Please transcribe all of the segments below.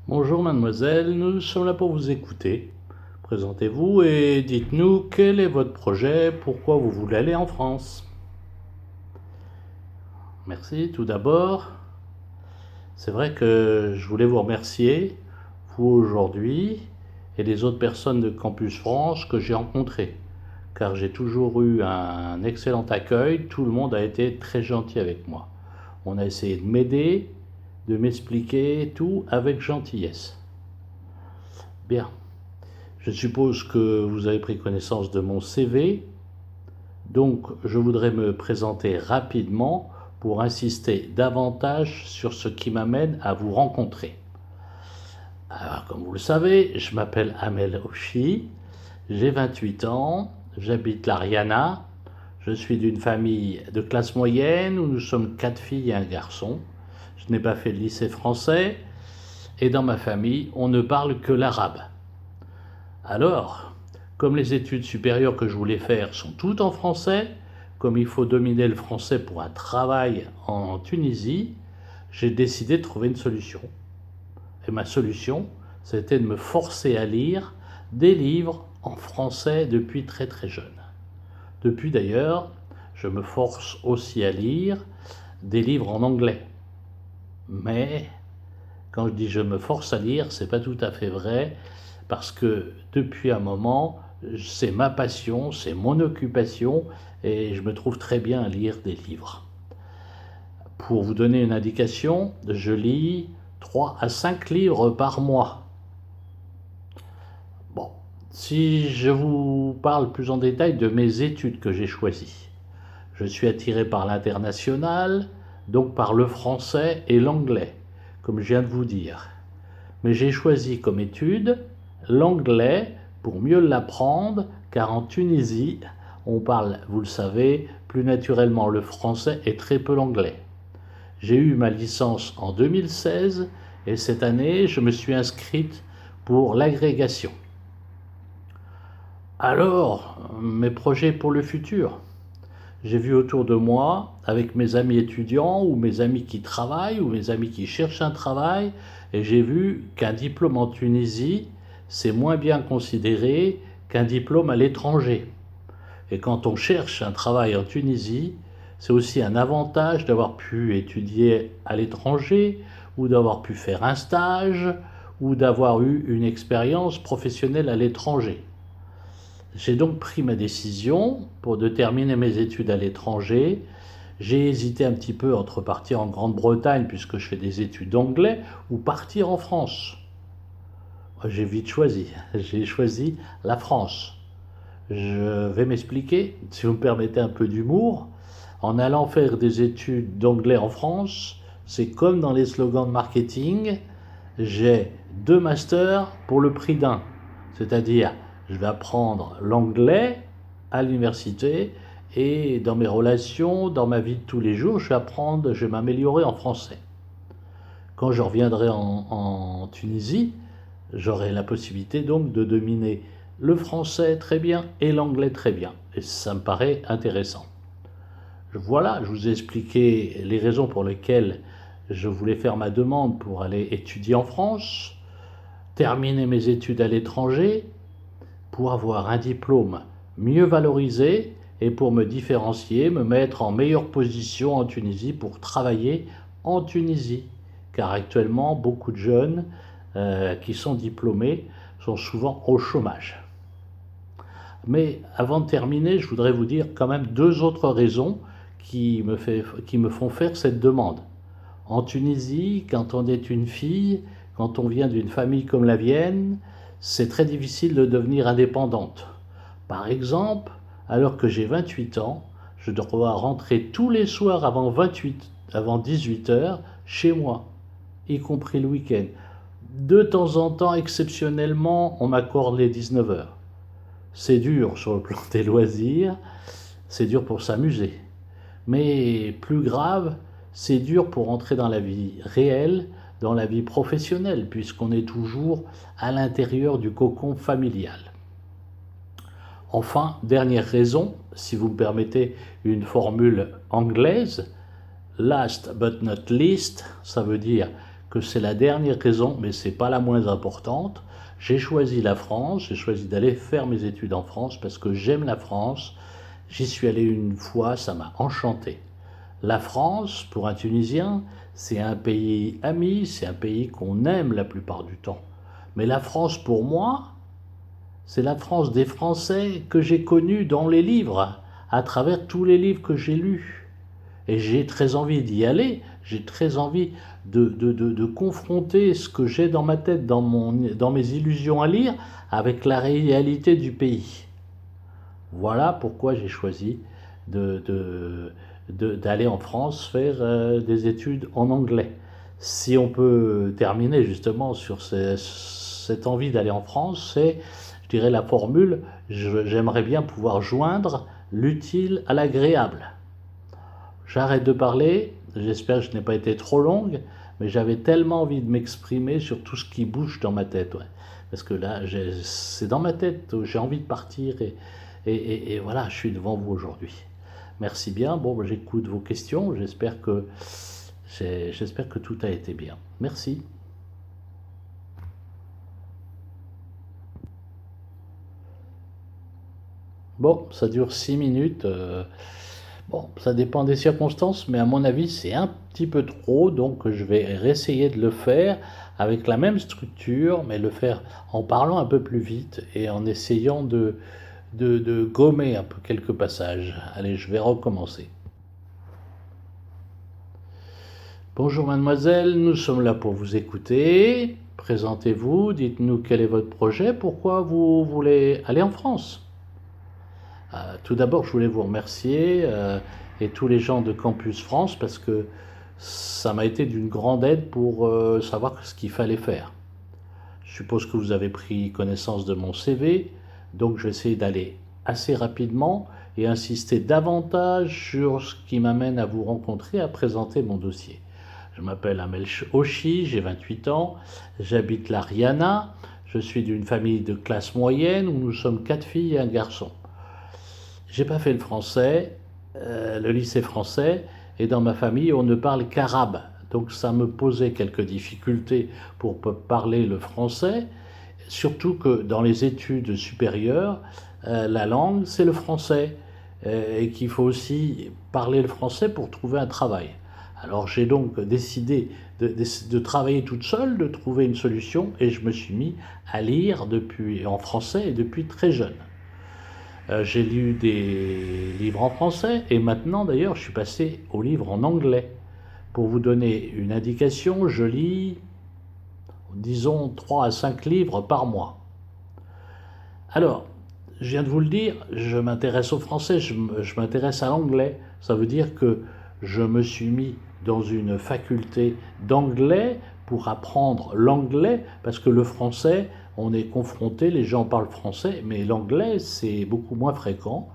Bonjour mademoiselle, nous sommes là pour vous écouter. Présentez-vous et dites-nous quel est votre projet, pourquoi vous voulez aller en France. Merci tout d'abord. C'est vrai que je voulais vous remercier, vous aujourd'hui, et les autres personnes de Campus France que j'ai rencontrées, car j'ai toujours eu un excellent accueil, tout le monde a été très gentil avec moi. On a essayé de m'aider, de m'expliquer tout avec gentillesse. Bien. Je suppose que vous avez pris connaissance de mon CV, donc je voudrais me présenter rapidement pour insister davantage sur ce qui m'amène à vous rencontrer. Alors, comme vous le savez, je m'appelle Amel Ochi, j'ai 28 ans, j'habite l'Ariana, je suis d'une famille de classe moyenne où nous sommes 4 filles et un garçon. Je n'ai pas fait de lycée français et dans ma famille, on ne parle que l'arabe. Alors, comme les études supérieures que je voulais faire sont toutes en français, comme il faut dominer le français pour un travail en Tunisie, j'ai décidé de trouver une solution. Et ma solution, c'était de me forcer à lire des livres en français depuis très très jeune. Depuis d'ailleurs, je me force aussi à lire des livres en anglais. Mais quand je dis je me force à lire, c'est pas tout à fait vrai, parce que depuis un moment, c'est ma passion, c'est mon occupation, et je me trouve très bien à lire des livres. Pour vous donner une indication, je lis 3 à 5 livres par mois. Bon, si je vous parle plus en détail de mes études que j'ai choisies, je suis attiré par l'international, donc par le français et l'anglais, comme je viens de vous dire. Mais j'ai choisi comme étude l'anglais pour mieux l'apprendre, car en Tunisie, on parle, vous le savez, plus naturellement le français et très peu l'anglais. J'ai eu ma licence en 2016 et cette année, je me suis inscrite pour l'agrégation. Alors, mes projets pour le futur. J'ai vu autour de moi, avec mes amis étudiants ou mes amis qui travaillent ou mes amis qui cherchent un travail, et j'ai vu qu'un diplôme en Tunisie, c'est moins bien considéré qu'un diplôme à l'étranger. Et quand on cherche un travail en Tunisie, c'est aussi un avantage d'avoir pu étudier à l'étranger ou d'avoir pu faire un stage ou d'avoir eu une expérience professionnelle à l'étranger. J'ai donc pris ma décision pour de terminer mes études à l'étranger. J'ai hésité un petit peu entre partir en Grande-Bretagne, puisque je fais des études d'anglais, ou partir en France. J'ai vite choisi. J'ai choisi la France. Je vais m'expliquer, si vous me permettez un peu d'humour. En allant faire des études d'anglais en France, c'est comme dans les slogans de marketing, j'ai 2 masters pour le prix d'un. C'est-à-dire, je vais apprendre l'anglais à l'université et dans mes relations, dans ma vie de tous les jours, je vais m'améliorer en français. Quand je reviendrai en Tunisie, j'aurai la possibilité donc de dominer le français très bien et l'anglais très bien. Et ça me paraît intéressant. Voilà, je vous ai expliqué les raisons pour lesquelles je voulais faire ma demande pour aller étudier en France, terminer mes études à l'étranger, pour avoir un diplôme mieux valorisé et pour me différencier, me mettre en meilleure position en Tunisie pour travailler en Tunisie. Car actuellement, beaucoup de jeunes qui sont diplômés sont souvent au chômage. Mais avant de terminer, je voudrais vous dire quand même 2 autres raisons qui me font faire cette demande. En Tunisie, quand on est une fille, quand on vient d'une famille comme la mienne, c'est très difficile de devenir indépendante. Par exemple, alors que j'ai 28 ans, je dois rentrer tous les soirs avant 18 heures chez moi, y compris le week-end. De temps en temps, exceptionnellement, on m'accorde les 19 heures. C'est dur sur le plan des loisirs, c'est dur pour s'amuser. Mais plus grave, c'est dur pour entrer dans la vie réelle, dans la vie professionnelle, puisqu'on est toujours à l'intérieur du cocon familial. Enfin, dernière raison, si vous me permettez une formule anglaise, last but not least, ça veut dire que c'est la dernière raison, mais c'est pas la moins importante. J'ai choisi la France, j'ai choisi d'aller faire mes études en France parce que j'aime la France. J'y suis allé une fois, ça m'a enchanté. La France, pour un Tunisien, c'est un pays ami, c'est un pays qu'on aime la plupart du temps. Mais la France, pour moi, c'est la France des Français que j'ai connue dans les livres, à travers tous les livres que j'ai lus. Et j'ai très envie d'y aller, j'ai très envie de confronter ce que j'ai dans ma tête, dans mes illusions à lire, avec la réalité du pays. Voilà pourquoi j'ai choisi d'aller en France faire des études en anglais. Si on peut terminer justement sur cette envie d'aller en France, c'est, je dirais, la formule, j'aimerais bien pouvoir joindre l'utile à l'agréable. J'arrête de parler, j'espère que je n'ai pas été trop longue, mais j'avais tellement envie de m'exprimer sur tout ce qui bouge dans ma tête. Ouais. Parce que là, c'est dans ma tête, j'ai envie de partir et voilà, je suis devant vous aujourd'hui. Merci bien, bon, j'écoute vos questions, j'espère que tout a été bien. Merci. Bon, ça dure 6 minutes. Bon, ça dépend des circonstances, mais à mon avis, c'est un petit peu trop, donc je vais réessayer de le faire avec la même structure, mais le faire en parlant un peu plus vite et en essayant de gommer un peu quelques passages. Allez, je vais recommencer. Bonjour mademoiselle, nous sommes là pour vous écouter. Présentez-vous, dites-nous quel est votre projet, pourquoi vous voulez aller en France. Tout d'abord, je voulais vous remercier et tous les gens de Campus France parce que ça m'a été d'une grande aide pour savoir ce qu'il fallait faire. Je suppose que vous avez pris connaissance de mon CV, donc je vais essayer d'aller assez rapidement et insister davantage sur ce qui m'amène à vous rencontrer, à présenter mon dossier. Je m'appelle Amel Ochi, j'ai 28 ans, j'habite l'Ariana, je suis d'une famille de classe moyenne où nous sommes 4 filles et un garçon. J'ai pas fait le français, le lycée français, et dans ma famille on ne parle qu'arabe, donc ça me posait quelques difficultés pour parler le français, surtout que dans les études supérieures, la langue c'est le français, et qu'il faut aussi parler le français pour trouver un travail. Alors j'ai donc décidé de travailler toute seule, de trouver une solution, et je me suis mis à lire en français et depuis très jeune. J'ai lu des livres en français, et maintenant d'ailleurs je suis passé aux livres en anglais. Pour vous donner une indication, je lis, disons, 3 à 5 livres par mois. Alors, je viens de vous le dire, je m'intéresse au français, je m'intéresse à l'anglais. Ça veut dire que je me suis mis dans une faculté d'anglais pour apprendre l'anglais, parce que le français, on est confronté, les gens parlent français, mais l'anglais, c'est beaucoup moins fréquent.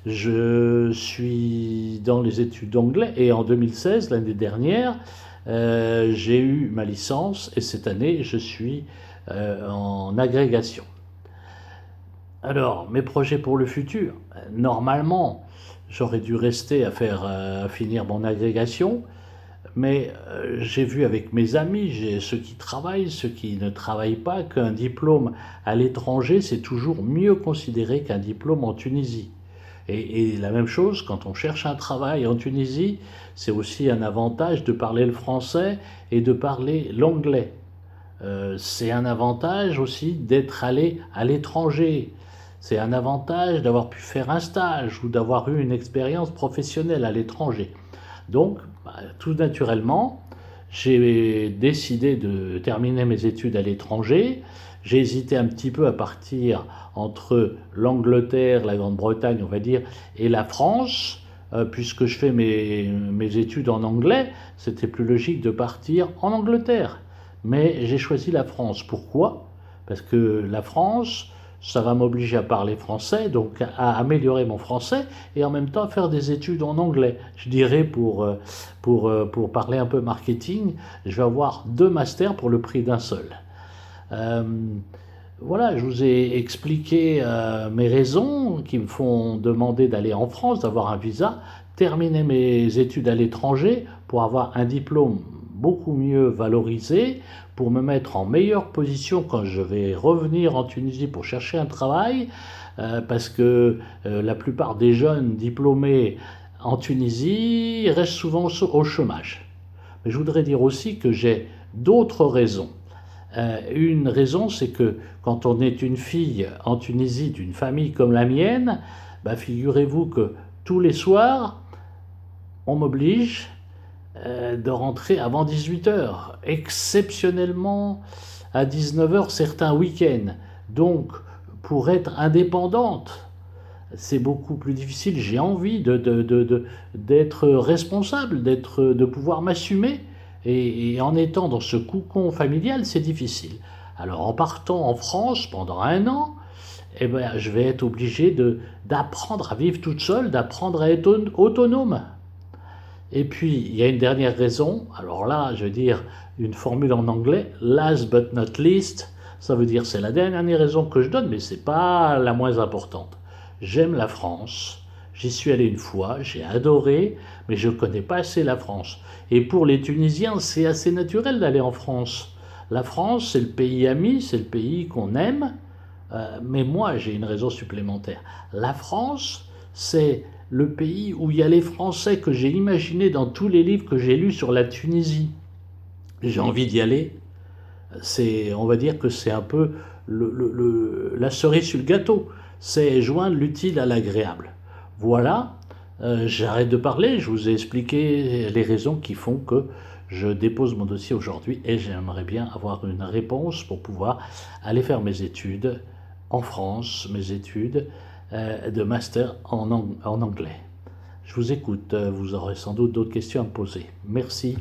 Je suis dans les études d'anglais et en 2016, l'année dernière, j'ai eu ma licence et cette année, je suis en agrégation. Alors, mes projets pour le futur, normalement, j'aurais dû rester à finir mon agrégation, mais j'ai vu avec mes amis, ceux qui travaillent, ceux qui ne travaillent pas, qu'un diplôme à l'étranger, c'est toujours mieux considéré qu'un diplôme en Tunisie. Et la même chose, quand on cherche un travail en Tunisie, c'est aussi un avantage de parler le français et de parler l'anglais. C'est un avantage aussi d'être allé à l'étranger. C'est un avantage d'avoir pu faire un stage ou d'avoir eu une expérience professionnelle à l'étranger. Donc, tout naturellement, j'ai décidé de terminer mes études à l'étranger. J'ai hésité un petit peu à partir entre l'Angleterre, la Grande-Bretagne, on va dire, et la France. Puisque je fais mes études en anglais, c'était plus logique de partir en Angleterre. Mais j'ai choisi la France. Pourquoi ? Parce que la France, ça va m'obliger à parler français, donc à améliorer mon français, et en même temps à faire des études en anglais. Je dirais, pour parler un peu marketing, je vais avoir 2 masters pour le prix d'un seul. Voilà, je vous ai expliqué mes raisons qui me font demander d'aller en France, d'avoir un visa, terminer mes études à l'étranger pour avoir un diplôme beaucoup mieux valorisé pour me mettre en meilleure position quand je vais revenir en Tunisie pour chercher un travail, parce que la plupart des jeunes diplômés en Tunisie restent souvent au chômage. Mais je voudrais dire aussi que j'ai d'autres raisons. Une raison, c'est que quand on est une fille en Tunisie d'une famille comme la mienne, figurez-vous que tous les soirs, on m'oblige de rentrer avant 18h, exceptionnellement à 19h certains week-ends. Donc, pour être indépendante, c'est beaucoup plus difficile. J'ai envie d'être responsable, de pouvoir m'assumer. Et en étant dans ce cocon familial, c'est difficile. Alors en partant en France pendant 1 an, je vais être obligé d'apprendre à vivre toute seule, d'apprendre à être autonome. Et puis, il y a une dernière raison. Alors là, je veux dire une formule en anglais, last but not least, ça veut dire c'est la dernière raison que je donne, mais c'est pas la moins importante. J'aime la France, j'y suis allé une fois, j'ai adoré, mais je connais pas assez la France. Et pour les Tunisiens, c'est assez naturel d'aller en France. La France, c'est le pays ami, c'est le pays qu'on aime, mais moi, j'ai une raison supplémentaire. La France, c'est le pays où il y a les Français que j'ai imaginés dans tous les livres que j'ai lus sur la Tunisie. J'ai envie d'y aller. On va dire que c'est un peu la cerise sur le gâteau. C'est joindre l'utile à l'agréable. Voilà, j'arrête de parler, je vous ai expliqué les raisons qui font que je dépose mon dossier aujourd'hui et j'aimerais bien avoir une réponse pour pouvoir aller faire mes études en France, mes études de master en anglais. Je vous écoute, vous aurez sans doute d'autres questions à me poser. Merci.